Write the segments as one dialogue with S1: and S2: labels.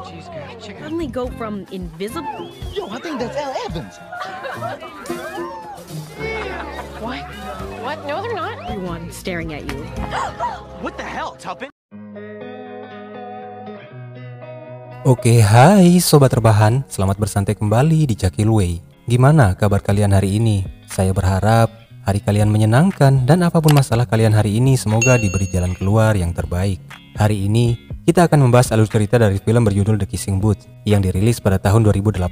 S1: Suddenly go from invisible.
S2: Yo, I think that's Elle Evans.
S1: What?
S3: What? No, they're not.
S1: Everyone staring at you.
S2: What the hell, Tuppence?
S4: Oke, hai Sobat Rebahan, selamat bersantai kembali di Cakilway. Gimana kabar kalian hari ini? Saya berharap hari kalian menyenangkan dan apapun masalah kalian hari ini semoga diberi jalan keluar yang terbaik. Hari ini kita akan membahas alur cerita dari film berjudul The Kissing Booth yang dirilis pada tahun 2018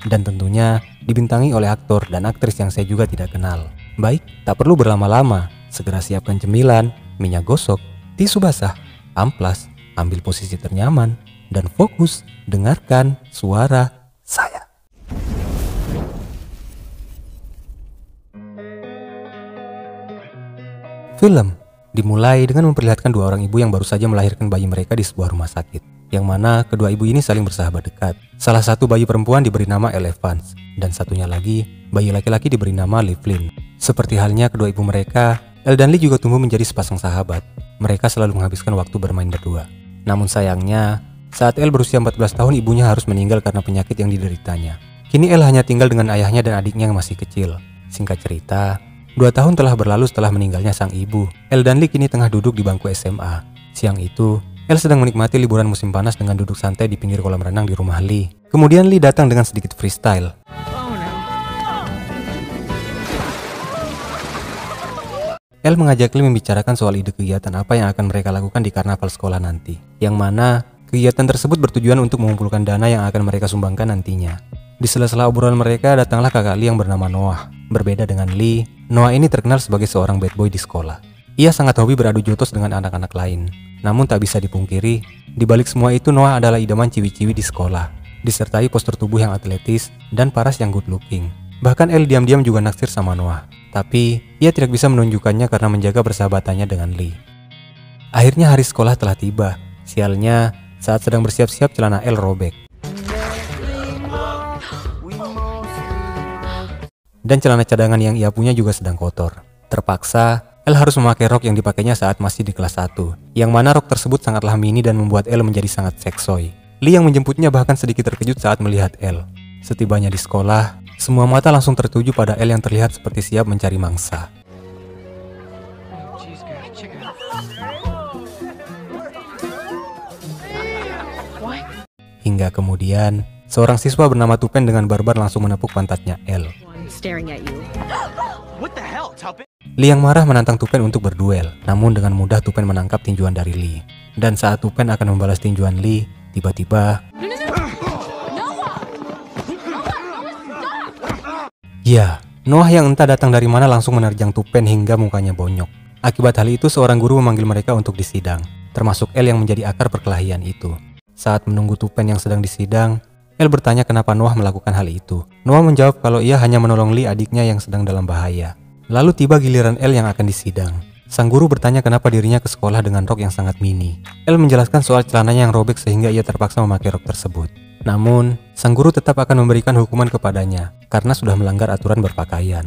S4: dan tentunya dibintangi oleh aktor dan aktris yang saya juga tidak kenal. Baik, tak perlu berlama-lama, segera siapkan cemilan, minyak gosok, tisu basah, amplas, ambil posisi ternyaman, dan fokus dengarkan suara saya. Film dimulai dengan memperlihatkan dua orang ibu yang baru saja melahirkan bayi mereka di sebuah rumah sakit, yang mana kedua ibu ini saling bersahabat dekat. Salah satu bayi perempuan diberi nama Elle Evans, dan satunya lagi, bayi laki-laki diberi nama Lee Flynn. Seperti halnya kedua ibu mereka, Elle dan Lee juga tumbuh menjadi sepasang sahabat. Mereka selalu menghabiskan waktu bermain berdua. Namun sayangnya, saat Elle berusia 14 tahun, ibunya harus meninggal karena penyakit yang dideritanya. Kini Elle hanya tinggal dengan ayahnya dan adiknya yang masih kecil. Singkat cerita, 2 tahun telah berlalu setelah meninggalnya sang ibu. Elle dan Lee kini tengah duduk di bangku SMA. Siang itu, Elle sedang menikmati liburan musim panas dengan duduk santai di pinggir kolam renang di rumah Lee. Kemudian Lee datang dengan sedikit freestyle. Elle mengajak Lee membicarakan soal ide kegiatan apa yang akan mereka lakukan di karnaval sekolah nanti, yang mana kegiatan tersebut bertujuan untuk mengumpulkan dana yang akan mereka sumbangkan nantinya. Di sela-sela obrolan mereka datanglah kakak Lee yang bernama Noah. Berbeda dengan Lee, Noah ini terkenal sebagai seorang bad boy di sekolah. Ia sangat hobi beradu jotos dengan anak-anak lain. Namun tak bisa dipungkiri, di balik semua itu Noah adalah idaman ciwi-ciwi di sekolah, disertai postur tubuh yang atletis dan paras yang good looking. Bahkan Elle diam-diam juga naksir sama Noah, tapi ia tidak bisa menunjukkannya karena menjaga persahabatannya dengan Lee. Akhirnya hari sekolah telah tiba. Sialnya, saat sedang bersiap-siap celana Elle robek. Dan celana cadangan yang ia punya juga sedang kotor. Terpaksa, Elle harus memakai rok yang dipakainya saat masih di kelas 1, yang mana rok tersebut sangatlah mini dan membuat Elle menjadi sangat seksoi. Lee yang menjemputnya bahkan sedikit terkejut saat melihat Elle. Setibanya di sekolah, semua mata langsung tertuju pada Elle yang terlihat seperti siap mencari mangsa. Hingga kemudian, seorang siswa bernama Tupen dengan barbar langsung menepuk pantatnya Elle. Lee yang marah menantang Tupen untuk berduel, namun dengan mudah Tupen menangkap tinjuan dari Lee. Dan saat Tupen akan membalas tinjuan Lee, tiba-tiba... Ya, Noah yang entah datang dari mana langsung menerjang Tupen hingga mukanya bonyok. Akibat hal itu, seorang guru memanggil mereka untuk disidang, termasuk Elle yang menjadi akar perkelahian itu. Saat menunggu Tupen yang sedang disidang, Elle bertanya kenapa Noah melakukan hal itu. Noah menjawab kalau ia hanya menolong Lee, adiknya yang sedang dalam bahaya. Lalu tiba giliran Elle yang akan disidang. Sang guru bertanya kenapa dirinya ke sekolah dengan rok yang sangat mini. Elle menjelaskan soal celananya yang robek sehingga ia terpaksa memakai rok tersebut. Namun, sang guru tetap akan memberikan hukuman kepadanya karena sudah melanggar aturan berpakaian.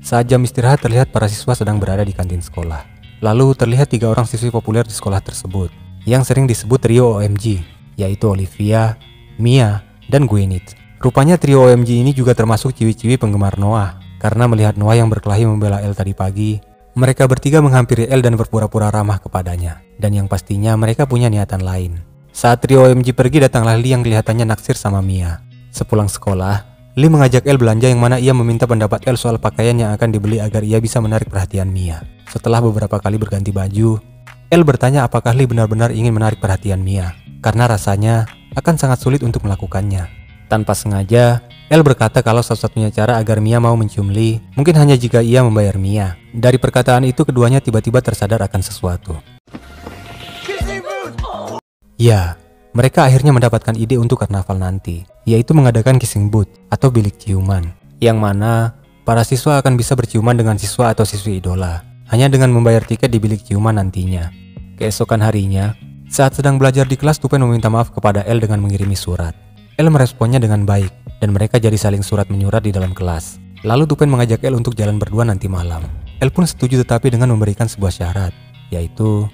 S4: Saat jam istirahat terlihat para siswa sedang berada di kantin sekolah. Lalu terlihat 3 orang siswi populer di sekolah tersebut yang sering disebut trio OMG, yaitu Olivia, Mia, dan Gwyneth. Rupanya trio OMG ini juga termasuk ciwi-ciwi penggemar Noah. Karena melihat Noah yang berkelahi membela Elle tadi pagi, mereka bertiga menghampiri Elle dan berpura-pura ramah kepadanya. Dan yang pastinya mereka punya niatan lain. Saat trio OMG pergi, datanglah Lee yang kelihatannya naksir sama Mia. Sepulang sekolah, Lee mengajak Elle belanja yang mana ia meminta pendapat Elle soal pakaian yang akan dibeli agar ia bisa menarik perhatian Mia. Setelah beberapa kali berganti baju, Elle bertanya apakah Lee benar-benar ingin menarik perhatian Mia. Karena rasanya akan sangat sulit untuk melakukannya. Tanpa sengaja, Elle berkata kalau satu-satunya cara agar Mia mau mencium Lee mungkin hanya jika ia membayar Mia. Dari perkataan itu keduanya tiba-tiba tersadar akan sesuatu. Ya, mereka akhirnya mendapatkan ide untuk karnaval nanti, yaitu mengadakan kissing booth atau bilik ciuman, yang mana para siswa akan bisa berciuman dengan siswa atau siswi idola hanya dengan membayar tiket di bilik ciuman nantinya. Keesokan harinya, saat sedang belajar di kelas, Tupen meminta maaf kepada Elle dengan mengirimi surat. Elle meresponnya dengan baik, dan mereka jadi saling surat menyurat di dalam kelas. Lalu Tupen mengajak Elle untuk jalan berdua nanti malam. Elle pun setuju tetapi dengan memberikan sebuah syarat, yaitu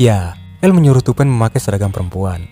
S4: Ya, El menyuruh Tupen memakai seragam perempuan.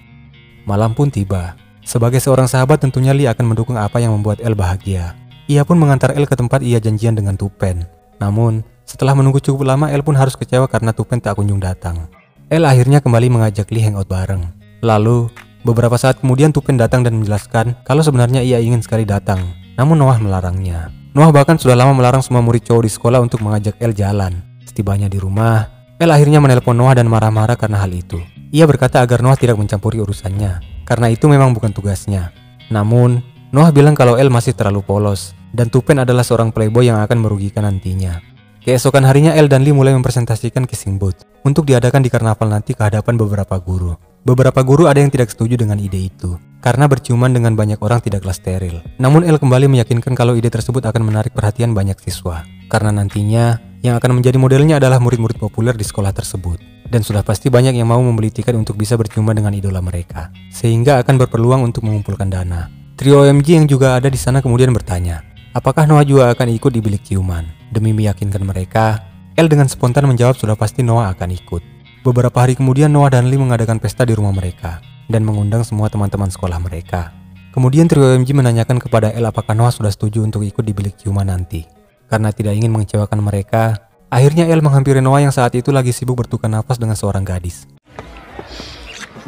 S4: Malam pun tiba. Sebagai seorang sahabat tentunya Lee akan mendukung apa yang membuat El bahagia. Ia pun mengantar El ke tempat ia janjian dengan Tupen. Namun, setelah menunggu cukup lama, El pun harus kecewa karena Tupen tak kunjung datang. El akhirnya kembali mengajak Lee hangout bareng. Lalu, beberapa saat kemudian Tupen datang dan menjelaskan kalau sebenarnya ia ingin sekali datang. Namun Noah melarangnya. Noah bahkan sudah lama melarang semua murid cowok di sekolah untuk mengajak El jalan. Setibanya di rumah, El akhirnya menelpon Noah dan marah-marah karena hal itu. Ia berkata agar Noah tidak mencampuri urusannya, karena itu memang bukan tugasnya. Namun, Noah bilang kalau El masih terlalu polos, dan Tupen adalah seorang playboy yang akan merugikan nantinya. Keesokan harinya El dan Lee mulai mempresentasikan kissing booth untuk diadakan di karnaval nanti ke hadapan beberapa guru. Beberapa guru ada yang tidak setuju dengan ide itu, karena berciuman dengan banyak orang tidaklah steril. Namun El kembali meyakinkan kalau ide tersebut akan menarik perhatian banyak siswa, karena nantinya yang akan menjadi modelnya adalah murid-murid populer di sekolah tersebut. Dan sudah pasti banyak yang mau membeli tiket untuk bisa berciuman dengan idola mereka, sehingga akan berpeluang untuk mengumpulkan dana. Trio OMG yang juga ada di sana kemudian bertanya, apakah Noah juga akan ikut di bilik ciuman? Demi meyakinkan mereka, El dengan spontan menjawab sudah pasti Noah akan ikut. Beberapa hari kemudian Noah dan Lee mengadakan pesta di rumah mereka dan mengundang semua teman-teman sekolah mereka. Kemudian trio OMG menanyakan kepada El apakah Noah sudah setuju untuk ikut di bilik ciuman nanti. Karena tidak ingin mengecewakan mereka, akhirnya El menghampiri Noah yang saat itu lagi sibuk bertukar nafas dengan seorang gadis.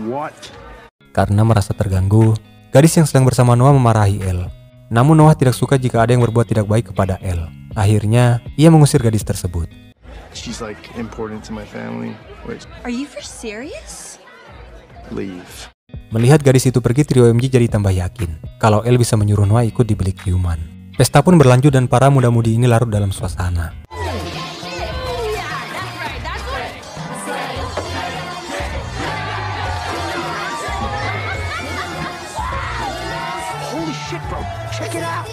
S3: What?
S4: Karena merasa terganggu, gadis yang sedang bersama Noah memarahi El. Namun Noah tidak suka jika ada yang berbuat tidak baik kepada El. Akhirnya, ia mengusir gadis tersebut.
S3: She's like important to my family. Wait,
S5: Are you for serious?
S3: leave.
S4: Melihat gadis itu pergi, trio OMG jadi tambah yakin kalau El bisa menyuruh Noah ikut di bilik ciuman. Pesta pun berlanjut dan para muda-mudi ini larut dalam suasana.
S2: Holy shit, bro. Check it out.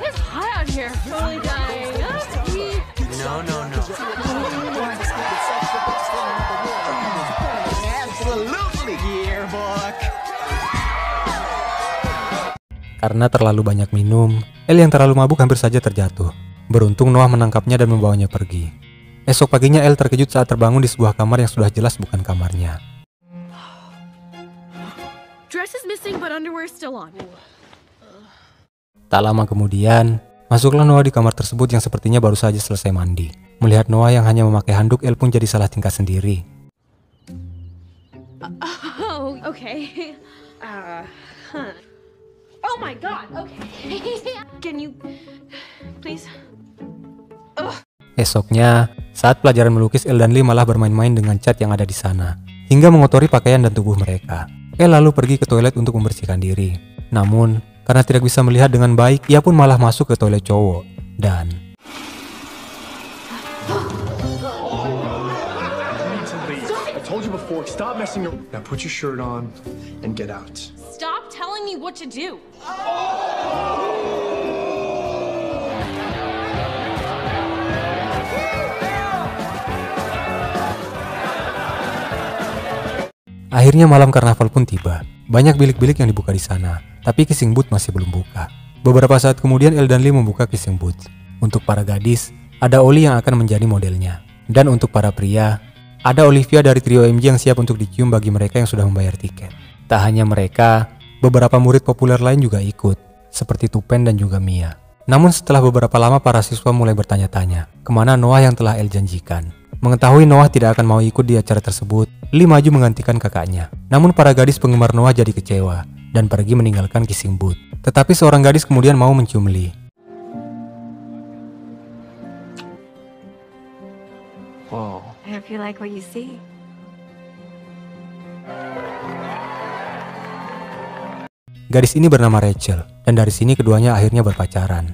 S1: It's hot out here. Totally dying.
S2: No. Absolutely, yearbook.
S4: Karena terlalu banyak minum, El yang terlalu mabuk hampir saja terjatuh. Beruntung Noah menangkapnya dan membawanya pergi. Esok paginya El terkejut saat terbangun di sebuah kamar yang sudah jelas bukan kamarnya.
S1: Dress is missing, but underwear is still on.
S4: Tak lama kemudian, masuklah Noah di kamar tersebut yang sepertinya baru saja selesai mandi. Melihat Noah yang hanya memakai handuk, El pun jadi salah tingkah sendiri.
S1: Oh, okay. Oh my god, okay. Can you please?
S4: Esoknya, saat pelajaran melukis, El dan Lee malah bermain-main dengan cat yang ada di sana, hingga mengotori pakaian dan tubuh mereka. El lalu pergi ke toilet untuk membersihkan diri. Namun, karena tidak bisa melihat dengan baik, ia pun malah masuk ke toilet cowok. Dan
S3: I told you before, stop messing around. Now put your shirt on and get out.
S1: Stop telling me what to do.
S4: akhirnya malam karnaval pun tiba. Banyak bilik-bilik yang dibuka di sana, tapi kissing booth masih belum buka. Beberapa saat kemudian El dan Lee membuka kissing booth. Untuk para gadis, ada Oli yang akan menjadi modelnya. Dan untuk para pria, ada Olivia dari trio OMG yang siap untuk dicium bagi mereka yang sudah membayar tiket. Tak hanya mereka, beberapa murid populer lain juga ikut, seperti Tupen dan juga Mia. Namun setelah beberapa lama para siswa mulai bertanya-tanya, kemana Noah yang telah El janjikan. Mengetahui Noah tidak akan mau ikut di acara tersebut, Lee maju menggantikan kakaknya. Namun para gadis penggemar Noah jadi kecewa dan pergi meninggalkan kissing booth. Tetapi seorang gadis kemudian mau mencium Lee.
S3: Whoa.
S5: I hope you like what you see.
S4: Gadis ini bernama Rachel, dan dari sini keduanya akhirnya berpacaran.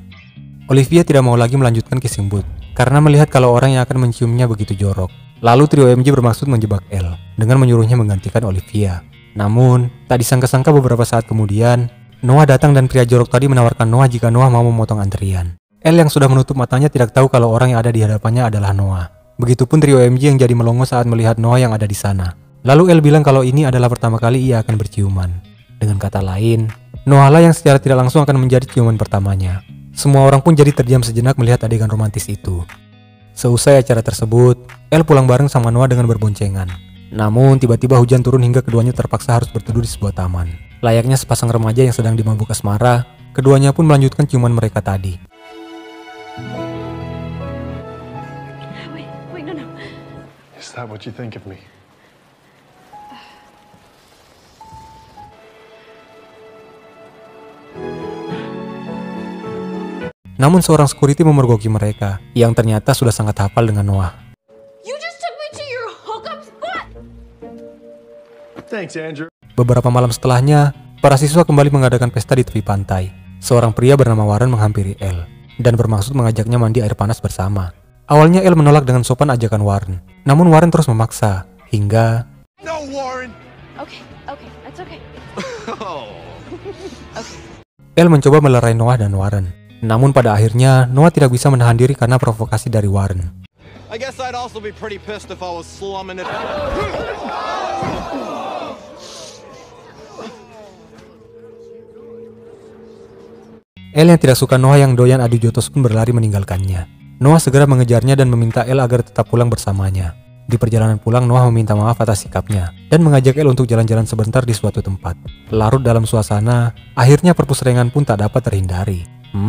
S4: Olivia tidak mau lagi melanjutkan kissing booth, karena melihat kalau orang yang akan menciumnya begitu jorok. Lalu trio OMG bermaksud menjebak El, dengan menyuruhnya menggantikan Olivia. Namun, tak disangka-sangka beberapa saat kemudian, Noah datang dan pria jorok tadi menawarkan Noah jika Noah mau memotong antrian. El yang sudah menutup matanya tidak tahu kalau orang yang ada di hadapannya adalah Noah. Begitupun trio OMG yang jadi melongo saat melihat Noah yang ada di sana. Lalu El bilang kalau ini adalah pertama kali ia akan berciuman. Dengan kata lain, Noah lah yang secara tidak langsung akan menjadi ciuman pertamanya. Semua orang pun jadi terdiam sejenak melihat adegan romantis itu. Seusai acara tersebut, Elle pulang bareng sama Noah dengan berboncengan. Namun tiba-tiba hujan turun hingga keduanya terpaksa harus berteduh di sebuah taman. Layaknya sepasang remaja yang sedang dimabuk asmara, keduanya pun melanjutkan ciuman mereka tadi.
S1: Wait, no.
S3: Is that what you think of me?
S4: Namun seorang security memergoki mereka, yang ternyata sudah sangat hafal dengan Noah.
S1: You just took me to your hookup spot.
S3: Thanks, Andrew.
S4: Beberapa malam setelahnya, para siswa kembali mengadakan pesta di tepi pantai. Seorang pria bernama Warren menghampiri Elle dan bermaksud mengajaknya mandi air panas bersama. Awalnya Elle menolak dengan sopan ajakan Warren, namun Warren terus memaksa hingga
S2: No, Warren.
S1: Okay, that's okay.
S4: Elle mencoba melerai Noah dan Warren. Namun pada akhirnya Noah tidak bisa menahan diri karena provokasi dari Warren.
S2: I guess I'd also be pretty pissed if I was slumming it.
S4: Elle yang tidak suka Noah yang doyan adu jotos pun berlari meninggalkannya. Noah segera mengejarnya dan meminta Elle agar tetap pulang bersamanya. Di perjalanan pulang, Noah meminta maaf atas sikapnya dan mengajak Elle untuk jalan-jalan sebentar di suatu tempat. Larut dalam suasana, akhirnya perpusrengan pun tak dapat terhindari.
S1: Okay.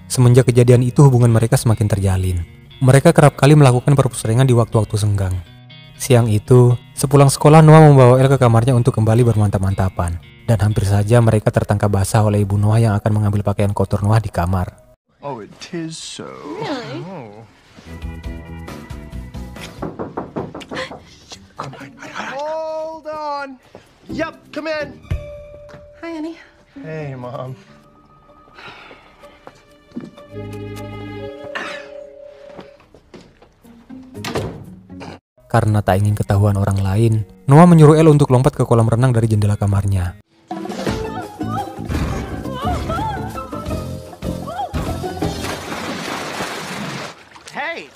S4: Semenjak kejadian itu hubungan mereka semakin terjalin. Mereka kerap kali melakukan perpusrengan di waktu-waktu senggang. Siang itu, sepulang sekolah Noah membawa Elle ke kamarnya untuk kembali bermantap-mantapan. Dan hampir saja mereka tertangkap basah oleh ibu Noah yang akan mengambil pakaian kotor Noah di kamar.
S3: Oh, it is so.
S1: Really?
S3: Oh. Hold on. Yep, come in.
S5: Hi, honey.
S3: Hey, Mom.
S4: Karena tak ingin ketahuan orang lain, Noah menyuruh Elle untuk lompat ke kolam renang dari jendela kamarnya.
S2: Hey,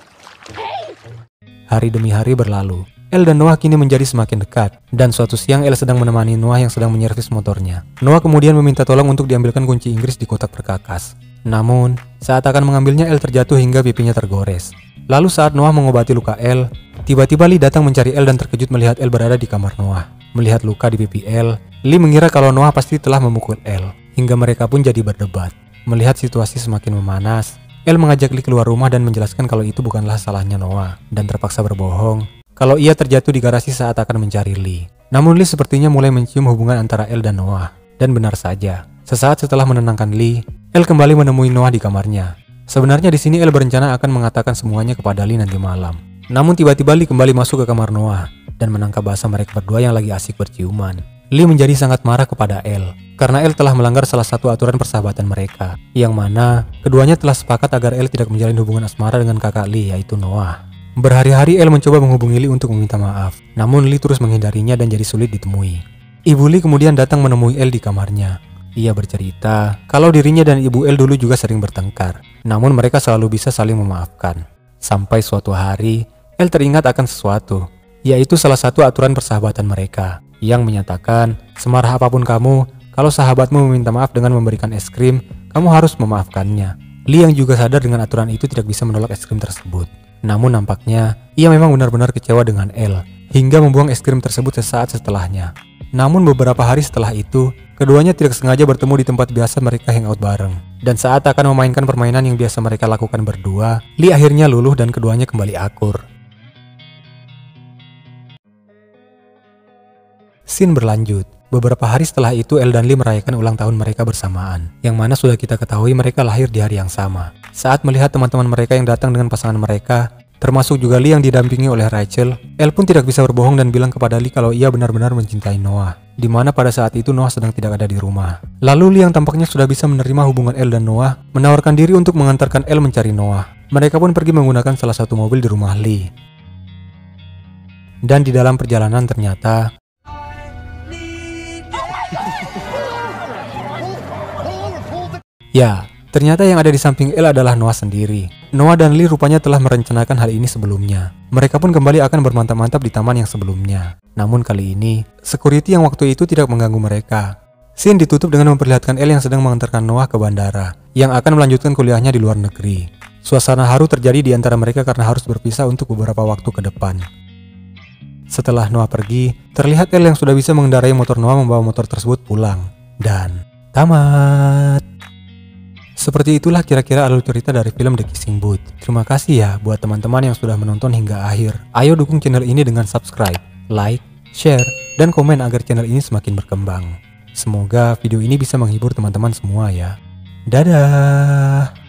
S4: Hari demi hari berlalu. Elle dan Noah kini menjadi semakin dekat. Dan suatu siang Elle sedang menemani Noah yang sedang menyervis motornya. Noah kemudian meminta tolong untuk diambilkan kunci Inggris di kotak perkakas. Namun, saat akan mengambilnya Elle terjatuh hingga pipinya tergores. Lalu saat Noah mengobati luka Elle, tiba-tiba Lee datang mencari Elle dan terkejut melihat Elle berada di kamar Noah. Melihat luka di pipi Elle, Lee mengira kalau Noah pasti telah memukul Elle. Hingga mereka pun jadi berdebat. Melihat situasi semakin memanas, Elle mengajak Lee keluar rumah dan menjelaskan kalau itu bukanlah salahnya Noah. Dan terpaksa berbohong kalau ia terjatuh di garasi saat akan mencari Lee. Namun Lee sepertinya mulai mencium hubungan antara Elle dan Noah. Dan benar saja, sesaat setelah menenangkan Lee, Elle kembali menemui Noah di kamarnya. Sebenarnya di sini Elle berencana akan mengatakan semuanya kepada Lee nanti malam. Namun tiba-tiba Lee kembali masuk ke kamar Noah dan menangkap basah mereka berdua yang lagi asik berciuman. Lee menjadi sangat marah kepada Elle karena Elle telah melanggar salah satu aturan persahabatan mereka, yang mana keduanya telah sepakat agar Elle tidak menjalin hubungan asmara dengan kakak Lee, yaitu Noah. Berhari-hari Elle mencoba menghubungi Lee untuk meminta maaf, namun Lee terus menghindarinya dan jadi sulit ditemui. Ibu Lee kemudian datang menemui Elle di kamarnya. Ia bercerita kalau dirinya dan ibu Elle dulu juga sering bertengkar, namun mereka selalu bisa saling memaafkan. Sampai suatu hari, Elle teringat akan sesuatu, yaitu salah satu aturan persahabatan mereka, yang menyatakan semarah apapun kamu, kalau sahabatmu meminta maaf dengan memberikan es krim, kamu harus memaafkannya. Lee yang juga sadar dengan aturan itu tidak bisa menolak es krim tersebut. Namun nampaknya, ia memang benar-benar kecewa dengan Elle, hingga membuang es krim tersebut sesaat setelahnya. Namun beberapa hari setelah itu, keduanya tidak sengaja bertemu di tempat biasa mereka hangout bareng. Dan saat akan memainkan permainan yang biasa mereka lakukan berdua, Lee akhirnya luluh dan keduanya kembali akur. Scene berlanjut. Beberapa hari setelah itu, Elle dan Lee merayakan ulang tahun mereka bersamaan, yang mana sudah kita ketahui mereka lahir di hari yang sama. Saat melihat teman-teman mereka yang datang dengan pasangan mereka, termasuk juga Lee yang didampingi oleh Rachel, Elle pun tidak bisa berbohong dan bilang kepada Lee kalau ia benar-benar mencintai Noah, di mana pada saat itu Noah sedang tidak ada di rumah. Lalu Lee yang tampaknya sudah bisa menerima hubungan Elle dan Noah, menawarkan diri untuk mengantarkan Elle mencari Noah. Mereka pun pergi menggunakan salah satu mobil di rumah Lee. Dan di dalam perjalanan ternyata ya, Ternyata yang ada di samping Elle adalah Noah sendiri. Noah dan Lee rupanya telah merencanakan hal ini sebelumnya. Mereka pun kembali akan bermantap-mantap di taman yang sebelumnya. Namun kali ini, security yang waktu itu tidak mengganggu mereka. Scene ditutup dengan memperlihatkan Elle yang sedang mengantarkan Noah ke bandara, yang akan melanjutkan kuliahnya di luar negeri. Suasana haru terjadi di antara mereka karena harus berpisah untuk beberapa waktu ke depan. Setelah Noah pergi, terlihat Elle yang sudah bisa mengendarai motor Noah membawa motor tersebut pulang. Dan tamat. Seperti itulah kira-kira alur cerita dari film The Kissing Booth. Terima kasih ya buat teman-teman yang sudah menonton hingga akhir. Ayo dukung channel ini dengan subscribe, like, share, dan komen agar channel ini semakin berkembang. Semoga video ini bisa menghibur teman-teman semua ya. Dadah!